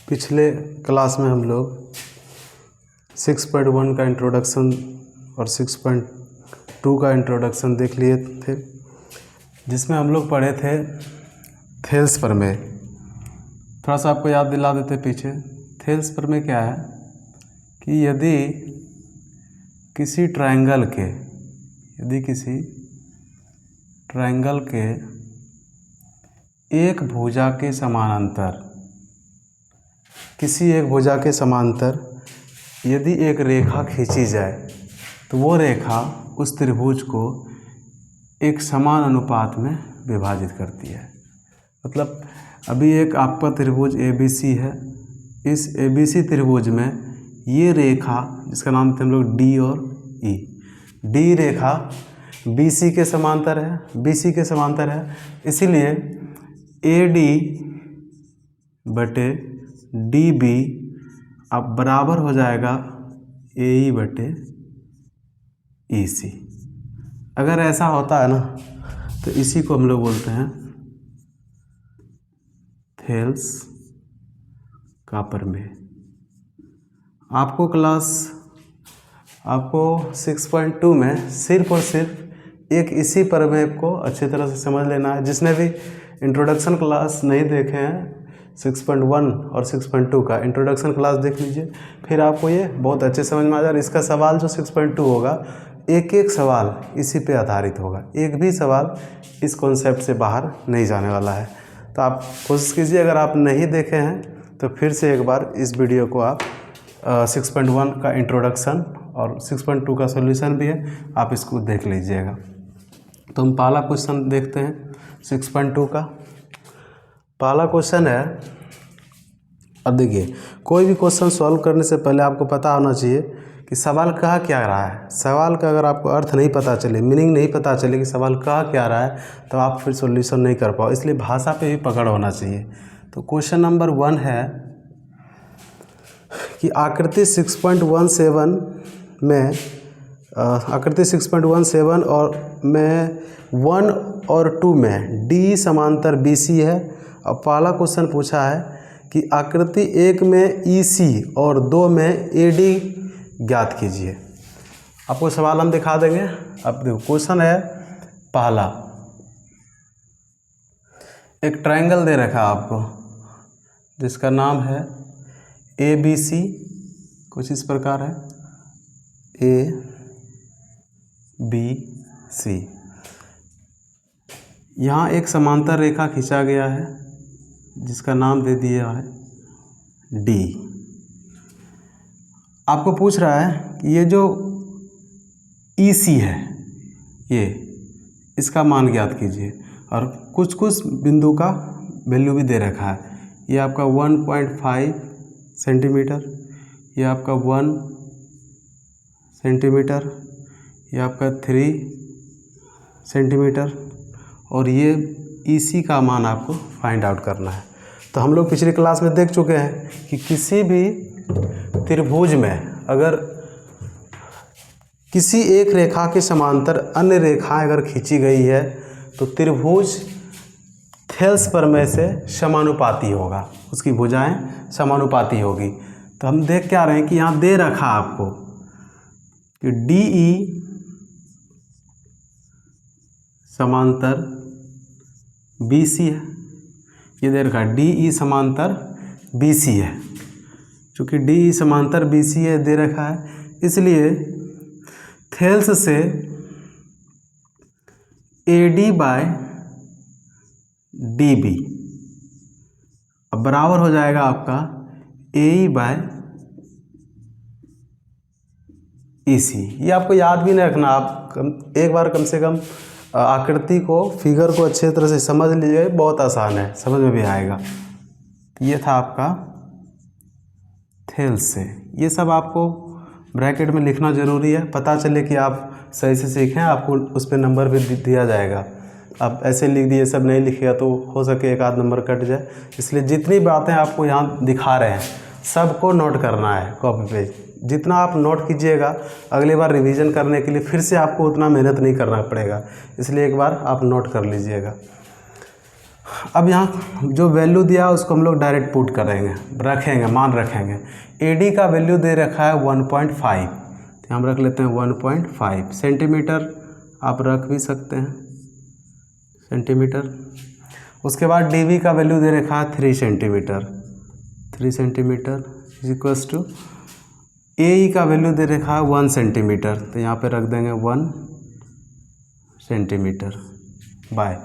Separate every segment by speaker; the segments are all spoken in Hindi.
Speaker 1: पिछले क्लास में हम लोग 6.1 का इंट्रोडक्शन और 6.2 का इंट्रोडक्शन देख लिए थे, जिसमें हम लोग पढ़े थे थेल्स प्रमेय। थोड़ा सा आपको याद दिला देते पीछे। थेल्स प्रमेय क्या है कि यदि किसी ट्रायंगल के एक भुजा के समानांतर यदि एक रेखा खींची जाए तो वो रेखा उस त्रिभुज को एक समान अनुपात में विभाजित करती है। मतलब अभी एक आपका त्रिभुज ABC है, इस ABC त्रिभुज में ये रेखा जिसका नाम थे हम लोग D और E, D रेखा BC के समांतर है, इसीलिए AD बटे DB अब बराबर हो जाएगा AE बटे EC। अगर ऐसा होता है ना तो इसी को हम लोग बोलते हैं थेल्स का प्रमेय। आपको 6.2 में सिर्फ और सिर्फ एक इसी प्रमेय को अच्छी तरह से समझ लेना है। जिसने भी इंट्रोडक्शन क्लास नहीं देखे हैं 6.1 और 6.2 का इंट्रोडक्शन क्लास देख लीजिए, फिर आपको ये बहुत अच्छे समझ में आ जाएगा। इसका सवाल जो 6.2 होगा, एक एक सवाल इसी पे आधारित होगा, एक भी सवाल इस कॉन्सेप्ट से बाहर नहीं जाने वाला है। तो आप कोशिश कीजिए, अगर आप नहीं देखे हैं तो फिर से एक बार इस वीडियो को आप 6.1 का इंट्रोडक्शन और 6.2 का सॉल्यूशन भी है, आप इसको देख लीजिएगा। तो हम पहला क्वेश्चन देखते हैं 6.2 का। पहला क्वेश्चन है, अब देखिए कोई भी क्वेश्चन सॉल्व करने से पहले आपको पता होना चाहिए कि सवाल कह क्या रहा है। सवाल का अगर आपको अर्थ नहीं पता चले, मीनिंग नहीं पता चले कि सवाल कह क्या रहा है, तो आप फिर सॉल्यूशन नहीं कर पाओ। इसलिए भाषा पे भी पकड़ होना चाहिए। तो क्वेश्चन नंबर 1 है कि आकृति 6.17 और में 1 और 2 में D समांतर BC है। और पहला क्वेश्चन पूछा है कि आकृति 1 में EC और 2 में AD ज्ञात कीजिए। आपको सवाल हम दिखा देंगे। अब देखो क्वेश्चन है पहला, एक ट्रायंगल दे रखा है आपको जिसका नाम है ABC, कुछ इस प्रकार है ABC। यहाँ एक समांतर रेखा खींचा गया है जिसका नाम दे दिया है D। आपको पूछ रहा है कि ये जो EC है, ये इसका मान ज्ञात कीजिए, और कुछ बिंदु का वैल्यू भी दे रखा है। ये आपका 1.5 सेंटीमीटर, ये आपका 1 सेंटीमीटर, ये आपका 3 सेंटीमीटर, और ये EC का मान आपको फाइंड आउट करना है। तो हम लोग पिछली क्लास में देख चुके हैं कि किसी भी त्रिभुज में अगर किसी एक रेखा के समांतर अन्य रेखाएं अगर खींची गई है तो त्रिभुज थेल्स प्रमेय से समानुपाती होगा, उसकी भुजाएं समानुपाती होगी। तो हम देख क्या रहे हैं कि यहाँ दे रखा आपको कि DE समांतर BC है। ये दे रखा DE समांतर BC है। चूँकि DE समांतर BC है दे रखा है, इसलिए थेल्स से AD बाय DB अब बराबर हो जाएगा आपका AE बाय EC। ये आपको याद भी नहीं रखना, आप एक बार कम से कम आकृति को, फिगर को अच्छे तरह से समझ लीजिए, बहुत आसान है, समझ में भी आएगा। ये था आपका थेल्स से। ये सब आपको ब्रैकेट में लिखना ज़रूरी है, पता चले कि आप सही से सीखें, आपको उस पर नंबर भी दिया जाएगा। आप ऐसे लिख दिए, सब नहीं लिखिएगा तो हो सके एक आध नंबर कट जाए। इसलिए जितनी बातें आपको यहाँ दिखा रहे हैं सबको नोट करना है कॉपी पे। जितना आप नोट कीजिएगा, अगली बार रिवीजन करने के लिए फिर से आपको उतना मेहनत नहीं करना पड़ेगा, इसलिए एक बार आप नोट कर लीजिएगा। अब यहाँ जो वैल्यू दिया उसको हम लोग डायरेक्ट पुट करेंगे, रखेंगे, मान रखेंगे। AD का वैल्यू दे रखा है 1.5, तो हम रख लेते हैं 1.5 सेंटीमीटर, आप रख भी सकते हैं सेंटीमीटर। उसके बाद DB का वैल्यू दे रखा है 3 centimetre, 3 centimetre is equals to AE का वैल्यू दे रखा है 1 सेंटीमीटर, तो यहाँ पे रख देंगे 1 सेंटीमीटर बाय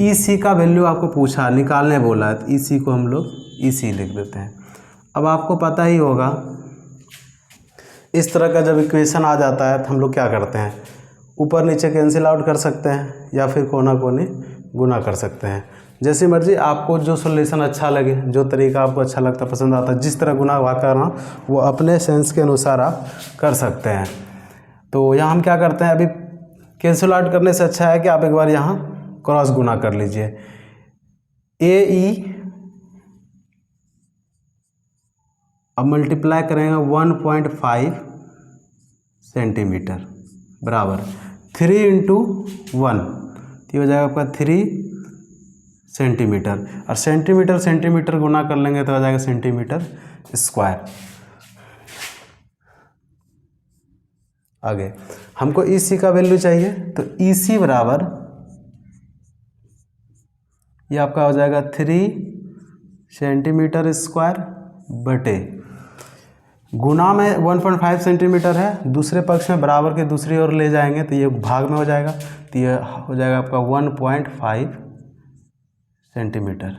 Speaker 1: EC का वैल्यू आपको पूछा, निकालने बोला है, तो EC को हम लोग EC लिख देते हैं। अब आपको पता ही होगा इस तरह का जब इक्वेशन आ जाता है तो हम लोग क्या करते हैं, ऊपर नीचे कैंसिल आउट कर सकते हैं या फिर कोना कोनी गुना कर सकते हैं, जैसी मर्जी, आपको जो सॉल्यूशन अच्छा लगे, जो तरीका आपको अच्छा लगता, पसंद आता, जिस तरह गुना भाग करना वो अपने सेंस के अनुसार आप कर सकते हैं। तो यहाँ हम क्या करते हैं, अभी कैंसिल आउट करने से अच्छा है कि आप एक बार यहाँ क्रॉस गुना कर लीजिए। AE अब मल्टीप्लाई करेंगे 1.5 सेंटीमीटर बराबर 3 × 1, तो हो जाएगा आपका 3 सेंटीमीटर, और सेंटीमीटर सेंटीमीटर गुना कर लेंगे तो हो जाएगा सेंटीमीटर स्क्वायर। आगे हमको EC का वैल्यू चाहिए, तो EC बराबर ये आपका हो जाएगा 3 सेंटीमीटर स्क्वायर बटे गुना में 1.5 सेंटीमीटर है, दूसरे पक्ष में बराबर के दूसरी ओर ले जाएंगे तो ये भाग में हो जाएगा, तो ये हो जाएगा आपका 1.5 सेंटीमीटर।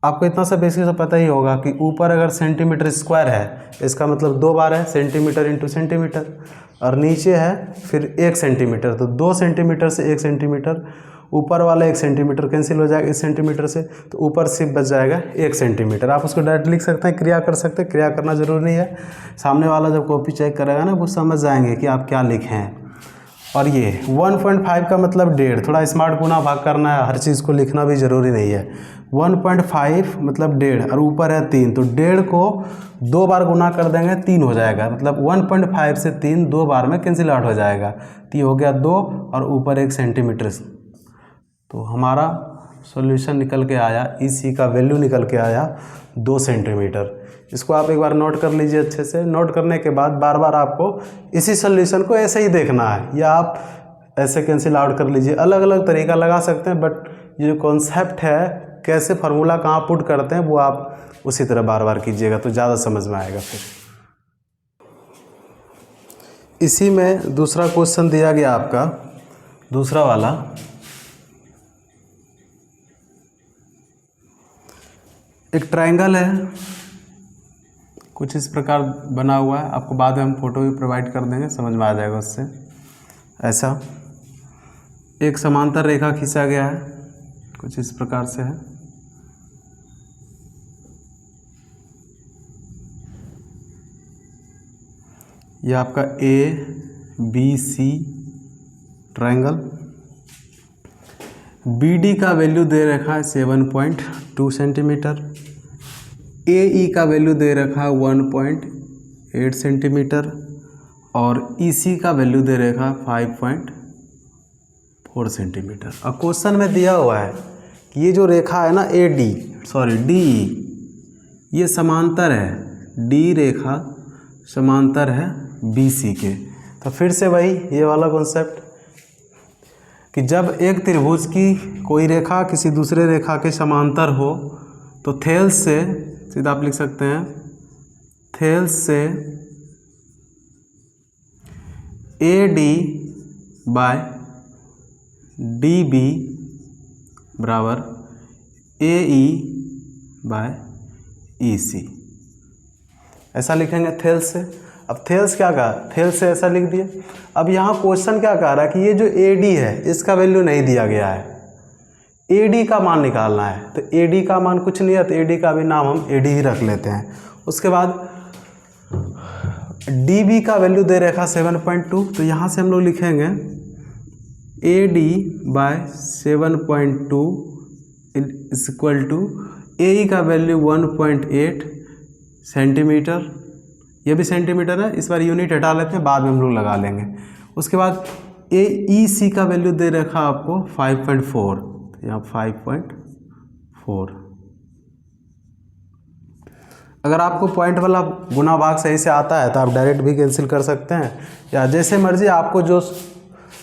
Speaker 1: आपको इतना सा बेसिक से पता ही होगा कि ऊपर अगर सेंटीमीटर स्क्वायर है इसका मतलब 2 बार है, सेंटीमीटर इंटू सेंटीमीटर, और नीचे है फिर 1 सेंटीमीटर, तो 2 सेंटीमीटर से 1 सेंटीमीटर, ऊपर वाला 1 सेंटीमीटर कैंसिल हो जाएगा इस सेंटीमीटर से, तो ऊपर सिर्फ बच जाएगा 1 सेंटीमीटर। आप उसको डायरेक्ट लिख सकते हैं, क्रिया कर सकते हैं, क्रिया करना जरूरी नहीं है, सामने वाला जब कॉपी चेक करेगा ना वो समझ जाएंगे कि आप क्या लिखे हैं। और ये 1.5 का मतलब 1.5, थोड़ा स्मार्ट गुना भाग करना है, हर चीज़ को लिखना भी ज़रूरी नहीं है। 1.5 मतलब 1.5 और ऊपर है 3, तो 1.5 को 2 बार गुना कर देंगे 3 हो जाएगा, मतलब 1.5 से 3 2 बार में कैंसिल आउट हो जाएगा, तो ये हो गया 2 और ऊपर 1 सेंटीमीटर। तो हमारा सॉल्यूशन निकल के आया, EC का वैल्यू निकल के आया 2 सेंटीमीटर। इसको आप एक बार नोट कर लीजिए अच्छे से। नोट करने के बाद बार बार आपको इसी सॉल्यूशन को ऐसे ही देखना है, या आप ऐसे कैंसिल आउट कर लीजिए, अलग अलग तरीका लगा सकते हैं, बट ये जो कॉन्सेप्ट है कैसे फार्मूला कहाँ पुट करते हैं वो आप उसी तरह बार बार कीजिएगा तो ज़्यादा समझ में आएगा। फिर इसी में दूसरा क्वेश्चन दिया गया आपका, दूसरा वाला, एक ट्रायंगल है कुछ इस प्रकार बना हुआ है, आपको बाद में हम फोटो भी प्रोवाइड कर देंगे, समझ में आ जाएगा उससे। ऐसा एक समांतर रेखा खींचा गया है, कुछ इस प्रकार से है। यह आपका ABC ट्रायंगल, BD का वैल्यू दे रखा है 7.2 सेंटीमीटर, AE का वैल्यू दे रखा है 1.8 सेंटीमीटर, और EC का वैल्यू दे रखा है 5.4 सेंटीमीटर। और क्वेश्चन में दिया हुआ है कि ये जो रेखा है ना DE, ये समांतर है, D रेखा समांतर है BC के। तो फिर से वही ये वाला कॉन्सेप्ट कि जब एक त्रिभुज की कोई रेखा किसी दूसरे रेखा के समांतर हो तो थेल्स से सीधा आप लिख सकते हैं, थेल्स से AD बाय DB बराबर AE बाय EC, ऐसा लिखेंगे थेल्स से। अब थेल्स क्या कहा, थेल्स से ऐसा लिख दिए। अब यहाँ क्वेश्चन क्या कह रहा है कि ये जो AD है इसका वैल्यू नहीं दिया गया है, AD का मान निकालना है। तो AD का मान कुछ नहीं है, तो AD का भी नाम हम AD ही रख लेते हैं। उसके बाद DB का वैल्यू दे रखा 7.2, तो यहाँ से हम लोग लिखेंगे AD by 7.2 is equal to AE का वैल्यू 1.8 सेंटीमीटर, ये भी सेंटीमीटर है, इस बार यूनिट हटा लेते हैं, बाद में हम लोग लगा लेंगे। उसके बाद EC का वैल्यू दे रखा आपको 5.4, यहाँ 5.4। अगर आपको पॉइंट वाला गुना भाग सही से आता है तो आप डायरेक्ट भी कैंसिल कर सकते हैं, या जैसे मर्जी आपको जो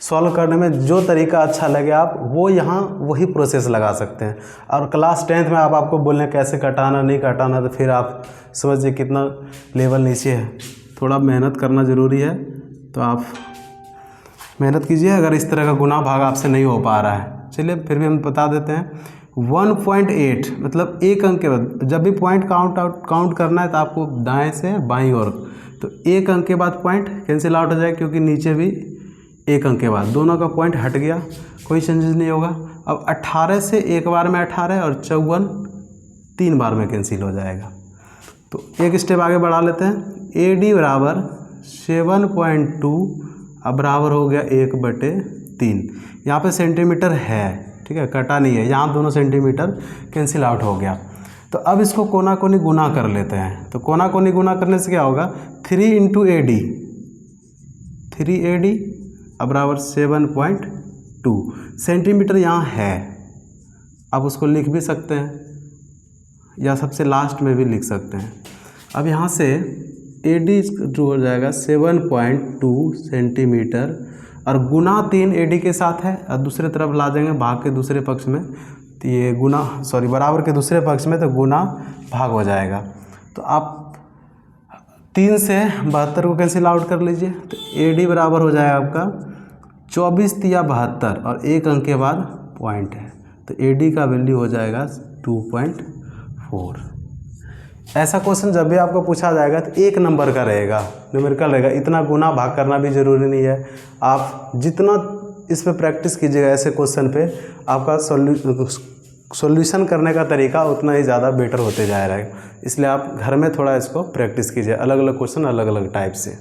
Speaker 1: सॉल्व करने में जो तरीका अच्छा लगे आप वो यहाँ वही प्रोसेस लगा सकते हैं। और क्लास 10th में आपको बोलने कैसे कटाना नहीं कटाना, तो फिर आप समझिए कितना लेवल नीचे है। थोड़ा मेहनत करना ज़रूरी है, तो आप मेहनत कीजिए अगर इस तरह का गुना भाग आपसे नहीं हो पा रहा है। चलिए फिर भी हम बता देते हैं। 1.8 मतलब एक अंक के बाद, जब भी पॉइंट काउंट करना है तो आपको दाएं से बाईं ओर, तो एक अंक के बाद पॉइंट कैंसिल आउट हो जाए, क्योंकि नीचे भी एक अंक के बाद दोनों का पॉइंट हट गया, कोई चेंजेस नहीं होगा। अब 18 से एक बार में 18 और 54 3 बार में कैंसिल हो जाएगा। तो एक स्टेप आगे बढ़ा लेते हैं। AD बराबर 7.2 अब बराबर हो गया 1/3। यहाँ पे सेंटीमीटर है, ठीक है, कटा नहीं है, यहाँ दोनों सेंटीमीटर कैंसिल आउट हो गया। तो अब इसको कोना कोनी गुना कर लेते हैं। तो कोना कोनी गुना करने से क्या होगा, 3 × AD, 3AD अब बराबर 7.2 सेंटीमीटर यहाँ है। आप उसको लिख भी सकते हैं या सबसे लास्ट में भी लिख सकते हैं। अब यहाँ से AD जो हो जाएगा 7.2 सेंटीमीटर और गुना 3 AD के साथ है, और दूसरे तरफ ला जाएंगे भाग के दूसरे पक्ष में, तो ये बराबर के दूसरे पक्ष में, तो गुना भाग हो जाएगा। तो आप 3 से 72 को कैंसिल आउट कर लीजिए, तो AD बराबर हो जाएगा आपका 24 या 72 और एक अंक के बाद पॉइंट है, तो AD का वैल्यू हो जाएगा 2.4। ऐसा क्वेश्चन जब भी आपको पूछा जाएगा तो एक नंबर का रहेगा, न्यूमेरिकल रहेगा। इतना गुना भाग करना भी ज़रूरी नहीं है। आप जितना इस पे प्रैक्टिस कीजिएगा ऐसे क्वेश्चन पे, आपका सॉल्यूशन करने का तरीका उतना ही ज़्यादा बेटर होते जा रहा है। इसलिए आप घर में थोड़ा इसको प्रैक्टिस कीजिए, अलग अलग क्वेश्चन अलग अलग टाइप से।